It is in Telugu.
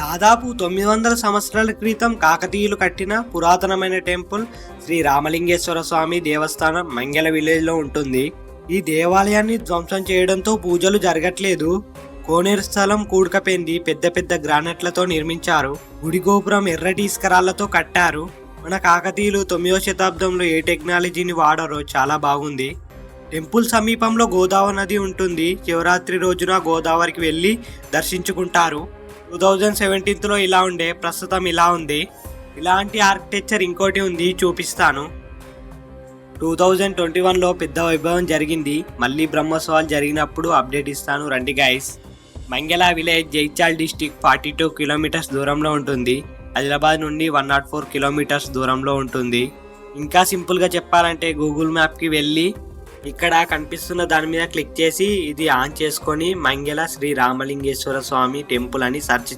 దాదాపు 900 సంవత్సరాల క్రితం కాకతీయులు కట్టిన పురాతనమైన టెంపుల్ శ్రీ రామలింగేశ్వర స్వామి దేవస్థానం మంగెల విలేజ్లో ఉంటుంది. ఈ దేవాలయాన్ని ధ్వంసం చేయడంతో పూజలు జరగట్లేదు. కోనేరు స్థలం కూడకపోయింది. పెద్ద పెద్ద గ్రానైట్లతో నిర్మించారు. గుడి గోపురం ఎర్రటి ఇసుకరాళ్లతో కట్టారు. మన కాకతీయులు 9వ శతాబ్దంలో ఏ టెక్నాలజీని వాడారో చాలా బాగుంది. టెంపుల్ సమీపంలో గోదావరి నది ఉంటుంది. శివరాత్రి రోజున గోదావరికి వెళ్ళి దర్శించుకుంటారు. 2017లో ఇలా ఉండే, ప్రస్తుతం ఇలా ఉంది. ఇలాంటి ఆర్కిటెక్చర్ ఇంకోటి ఉంది, చూపిస్తాను. 2021లో పెద్ద వైభవం జరిగింది. మళ్ళీ బ్రహ్మోత్సవాలు జరిగినప్పుడు అప్డేట్ ఇస్తాను, రండి గైస్. మంగెల విలేజ్ జైత్యాల్ డిస్టిక్ 42 కిలోమీటర్స్ దూరంలో ఉంటుంది. ఆదిలాబాద్ నుండి 104 కిలోమీటర్స్ దూరంలో ఉంటుంది. ఇంకా సింపుల్గా చెప్పాలంటే గూగుల్ మ్యాప్కి వెళ్ళి ఇక్కడ కనిపిస్తున్న దాని మీద క్లిక్ చేసి ఇది ఆన్ చేసుకొని మంగెల శ్రీ రామలింగేశ్వర స్వామి టెంపుల్ అని సెర్చ్